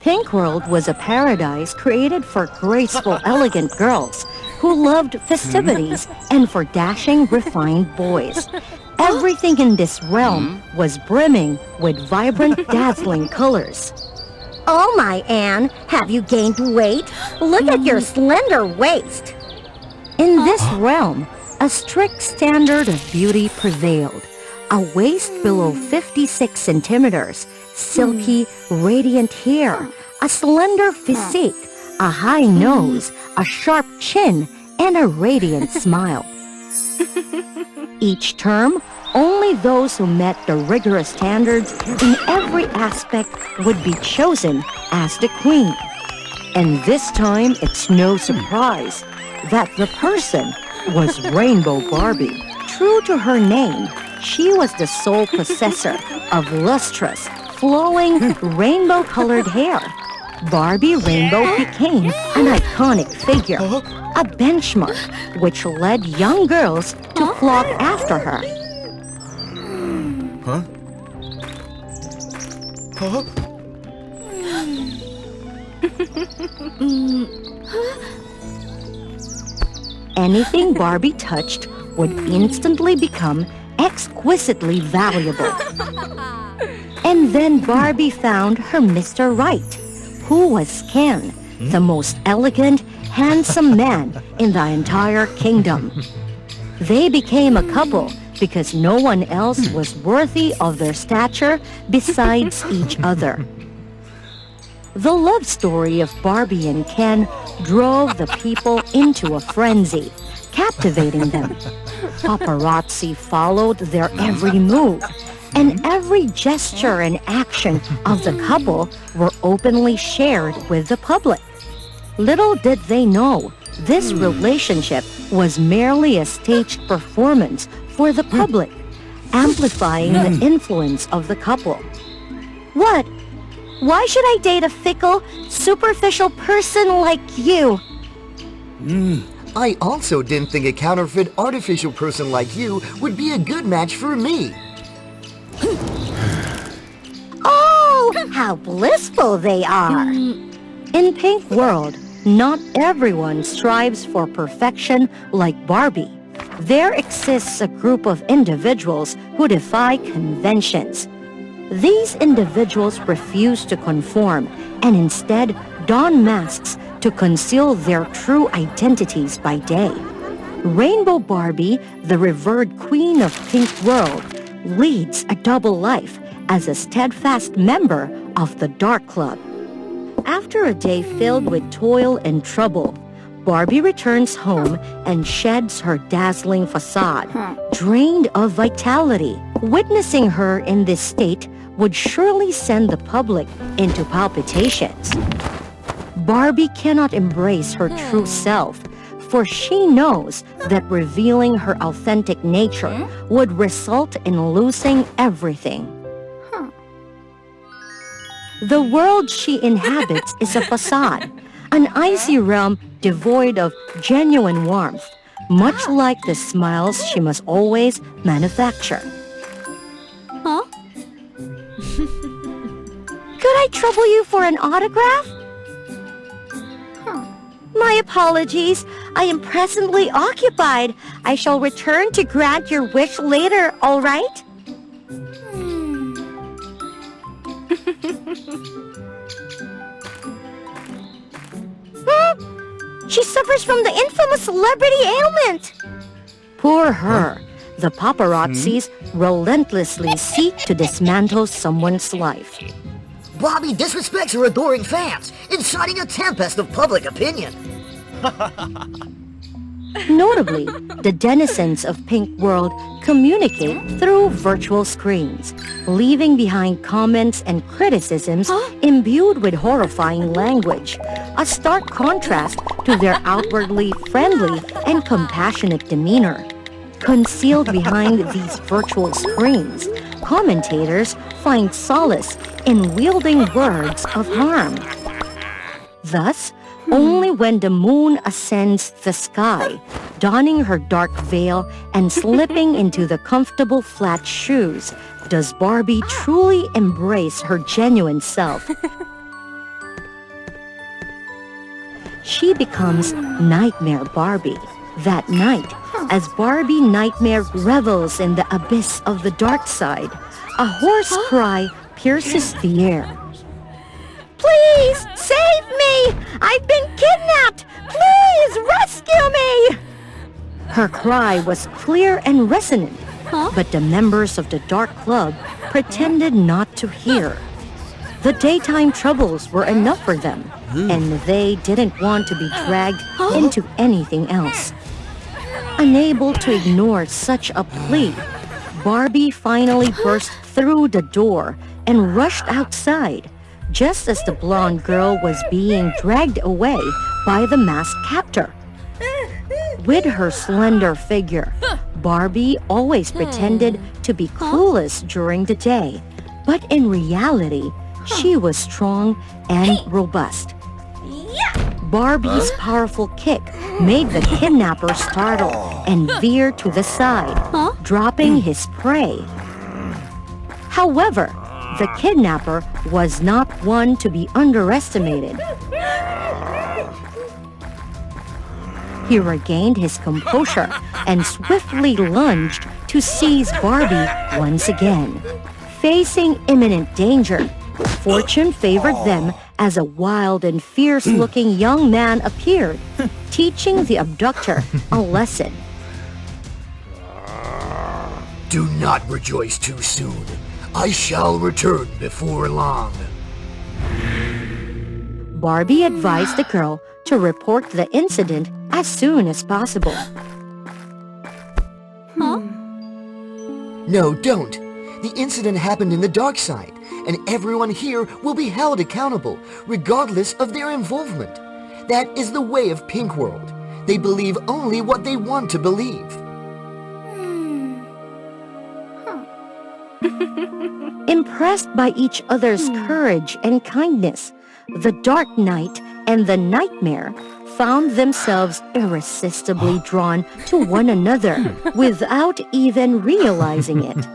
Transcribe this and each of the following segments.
Pinkworld was a paradise created for graceful, elegant girls who loved festivities and for dashing, refined boys. Everything in this realm was brimming with vibrant, dazzling colors. Oh my, Anne, have you gained weight? Look at your slender waist. In this realm, a strict standard of beauty prevailed. A waist below 56 centimeters, silky, radiant hair, a slender physique, a high nose, a sharp chin, and a radiant smile. Each term, only those who met the rigorous standards in every aspect would be chosen as the queen. And this time, it's no surprise that the person was Rainbow Barbie. True to her name, she was the sole possessor of lustrous, flowing, rainbow-colored hair. Barbie Rainbow became an iconic figure, a benchmark which led young girls to flock after her. Huh? Huh? Anything Barbie touched would instantly become exquisitely valuable. And then Barbie found her Mr. Right, who was Ken, the most elegant, handsome man in the entire kingdom. They became a couple because no one else was worthy of their stature besides each other. The love story of Barbie and Ken drove the people into a frenzy, captivating them. Paparazzi followed their every move, and every gesture and action of the couple were openly shared with the public. Little did they know, this relationship was merely a staged performance for the public, amplifying the influence of the couple. What? Why should I date a fickle, superficial person like you? I also didn't think a counterfeit, artificial person like you would be a good match for me. Oh, how blissful they are! In Pinkworld, not everyone strives for perfection like Barbie. There exists a group of individuals who defy conventions. These individuals refuse to conform and instead don masks to conceal their true identities by day. Rainbow Barbie, the revered queen of Pinkworld, leads a double life as a steadfast member of the Dark Club. After a day filled with toil and trouble, Barbie returns home and sheds her dazzling facade, drained of vitality. Witnessing her in this state would surely send the public into palpitations. Barbie cannot embrace her true self, for she knows that revealing her authentic nature would result in losing everything. The world she inhabits is a facade, an icy realm devoid of genuine warmth, much like the smiles she must always manufacture. Huh? Could I trouble you for an autograph? My apologies. I am presently occupied. I shall return to grant your wish later, all right? She suffers from the infamous celebrity ailment. Poor her. The paparazzis relentlessly seek to dismantle someone's life. Barbie disrespects her adoring fans, inciting a tempest of public opinion. Notably, the denizens of Pinkworld communicate through virtual screens, leaving behind comments and criticisms imbued with horrifying language, a stark contrast to their outwardly friendly and compassionate demeanor. Concealed behind these virtual screens, commentators find solace in wielding words of harm. Thus, only when the moon ascends the sky, donning her dark veil and slipping into the comfortable flat shoes, does Barbie truly embrace her genuine self. she becomes Nightmare Barbie. That night, as Barbie Nightmare revels in the abyss of the dark side, a hoarse cry pierces the air. Please, save me! I've been kidnapped! Please, rescue me! Her cry was clear and resonant, but the members of the Dark Club pretended not to hear. The daytime troubles were enough for them, and they didn't want to be dragged into anything else. Unable to ignore such a plea, Barbie finally burst through the door and rushed outside, just as the blonde girl was being dragged away by the masked captor. With her slender figure, Barbie always pretended to be clueless during the day, but in reality, she was strong and robust. Barbie's powerful kick made the kidnapper startle and veer to the side, dropping his prey. However, the kidnapper was not one to be underestimated. He regained his composure and swiftly lunged to seize Barbie once again. Facing imminent danger, fortune favored them as a wild and fierce-looking young man appeared, teaching the abductor a lesson. Do not rejoice too soon. I shall return before long. Barbie advised the girl to report the incident as soon as possible. No, don't. The incident happened in the dark side, and everyone here will be held accountable, regardless of their involvement. That is the way of Pinkworld. They believe only what they want to believe. Impressed by each other's courage and kindness, the Dark Knight and the Nightmare found themselves irresistibly drawn to one another without even realizing it.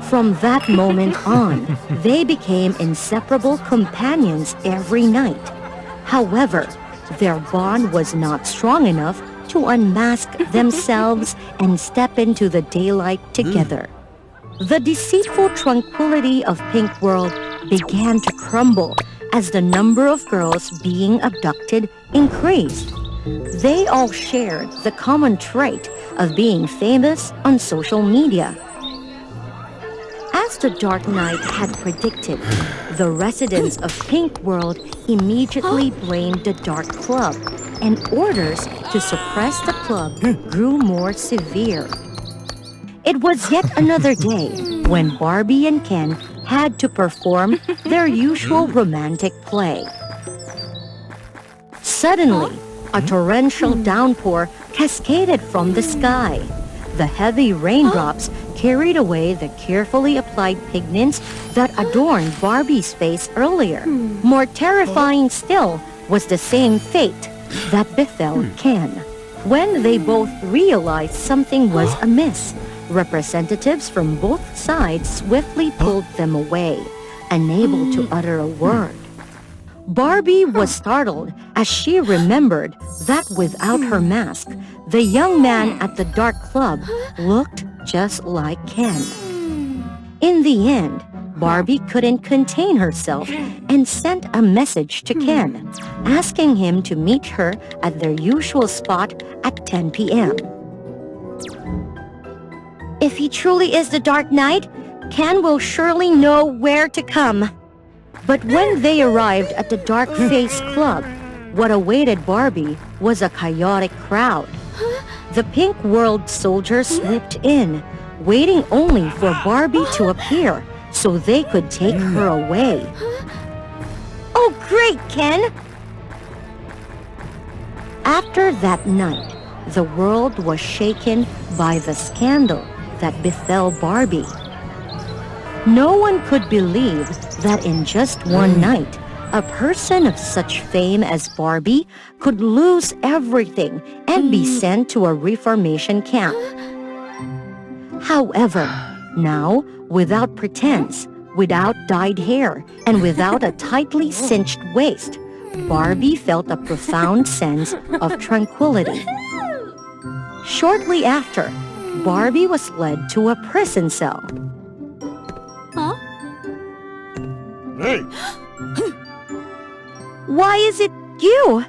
From that moment on, they became inseparable companions every night. However, their bond was not strong enough to unmask themselves and step into the daylight together. The deceitful tranquility of Pinkworld began to crumble as the number of girls being abducted increased. They all shared the common trait of being famous on social media. As the Dark Knight had predicted, the residents of Pinkworld immediately blamed the Dark Club, and orders to suppress the club grew more severe. It was yet another day when Barbie and Ken had to perform their usual romantic play. Suddenly, a torrential downpour cascaded from the sky. The heavy raindrops carried away the carefully applied pigments that adorned Barbie's face earlier. More terrifying still was the same fate that befell Ken. When they both realized something was amiss, representatives from both sides swiftly pulled them away, unable to utter a word. Barbie was startled as she remembered that without her mask, the young man at the Dark Club looked just like Ken. In the end, Barbie couldn't contain herself and sent a message to Ken, asking him to meet her at their usual spot at 10 p.m. If he truly is the Dark Knight, Ken will surely know where to come. But when they arrived at the Dark Face Club, what awaited Barbie was a chaotic crowd. The Pinkworld soldiers swooped in, waiting only for Barbie to appear so they could take her away. Oh, great, Ken! After that night, the world was shaken by the scandal that befell Barbie. No one could believe that in just one night, a person of such fame as Barbie could lose everything and be sent to a reformation camp. However, now, without pretense, without dyed hair, and without a tightly cinched waist, Barbie felt a profound sense of tranquility. Shortly after, Barbie was led to a prison cell. Huh? Hey! Why is it you?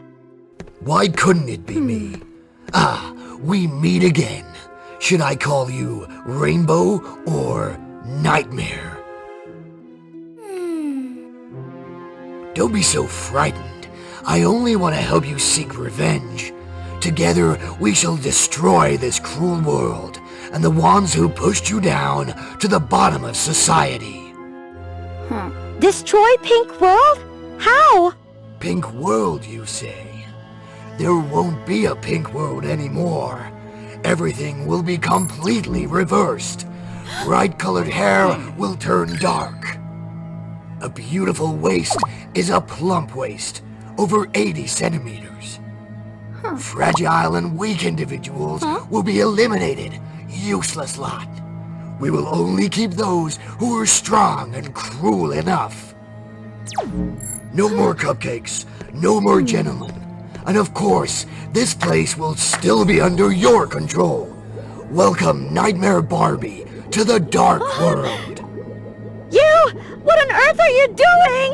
Why couldn't it be me? Ah, we meet again. Should I call you Rainbow or Nightmare? Don't be so frightened. I only want to help you seek revenge. Together, we shall destroy this cruel world and the ones who pushed you down to the bottom of society. Destroy Pinkworld? How? Pink world, you say? There won't be a pink world anymore. Everything will be completely reversed. Bright-colored hair will turn dark. A beautiful waist is a plump waist, over 80 centimeters. Fragile and weak individuals will be eliminated. Useless lot. We will only keep those who are strong and cruel enough. No more cupcakes, no more gentlemen. And of course, this place will still be under your control. Welcome, Nightmare Barbie, to the dark world. You! What on earth are you doing?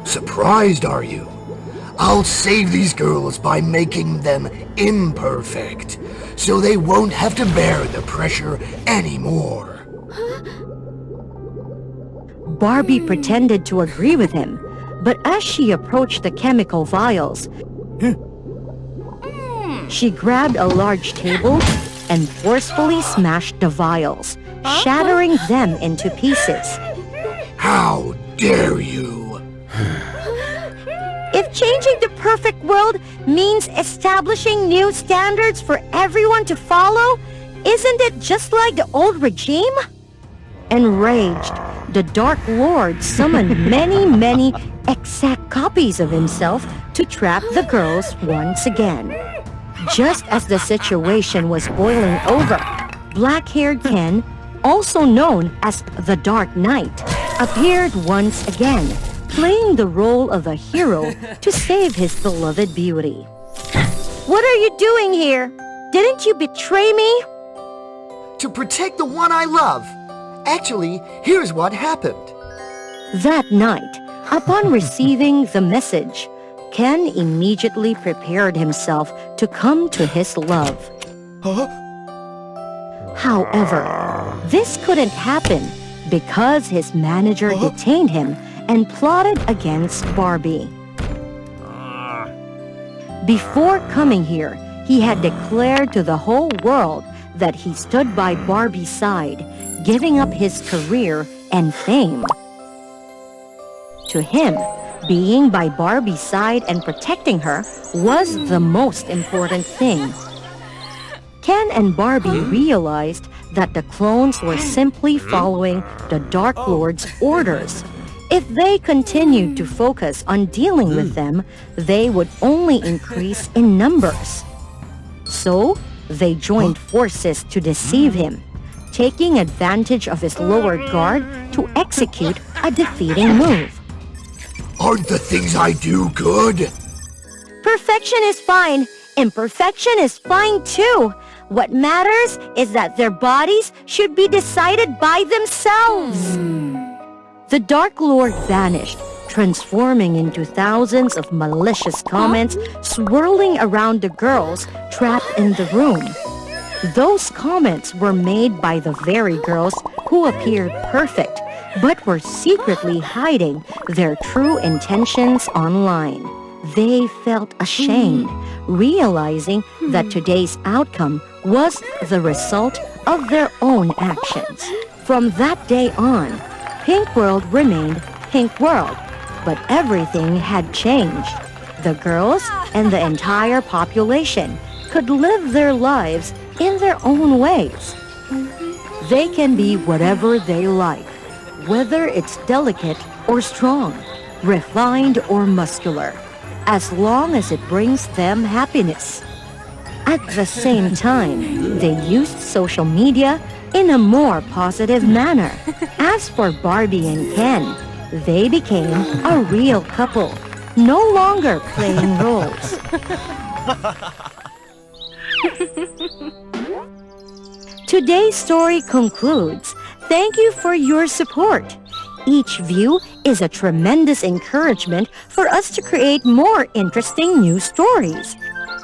Surprised, are you? I'll save these girls by making them imperfect, so they won't have to bear the pressure anymore. Barbie pretended to agree with him, but as she approached the chemical vials, she grabbed a large table and forcefully smashed the vials, shattering them into pieces. How dare you! If changing the perfect world means establishing new standards for everyone to follow, isn't it just like the old regime? Enraged, the Dark Lord summoned many exact copies of himself to trap the girls once again. Just as the situation was boiling over, black-haired Ken, also known as the Dark Knight, appeared once again, playing the role of a hero to save his beloved beauty. What are you doing here? Didn't you betray me? To protect the one I love. Actually, here's what happened. That night, upon receiving the message, Ken immediately prepared himself to come to his love. However, this couldn't happen because his manager detained him and plotted against Barbie. Before coming here, he had declared to the whole world that he stood by Barbie's side, giving up his career and fame. To him, being by Barbie's side and protecting her was the most important thing. Ken and Barbie realized that the clones were simply following the Dark Lord's orders. If they continued to focus on dealing with them, they would only increase in numbers. So, they joined forces to deceive him, taking advantage of his lower guard to execute a defeating move. Aren't the things I do good? Perfection is fine. Imperfection is fine too. What matters is that their bodies should be decided by themselves. The Dark Lord vanished, transforming into thousands of malicious comments swirling around the girls trapped in the room. Those comments were made by the very girls who appeared perfect, but were secretly hiding their true intentions online. They felt ashamed, realizing that today's outcome was the result of their own actions. From that day on, Pinkworld remained Pinkworld, but everything had changed. The girls and the entire population could live their lives in their own ways. They can be whatever they like, whether it's delicate or strong, refined or muscular, as long as it brings them happiness. At the same time, they used social media in a more positive manner. As for Barbie and Ken, they became a real couple, no longer playing roles. Today's story concludes. Thank you for your support. Each view is a tremendous encouragement for us to create more interesting new stories.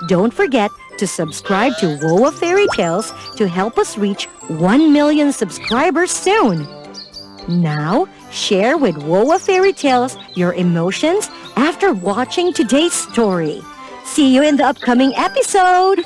Don't forget to subscribe to WOA Fairy Tales to help us reach 1 million subscribers soon. Now, share with WOA Fairy Tales your emotions after watching today's story. See you in the upcoming episode!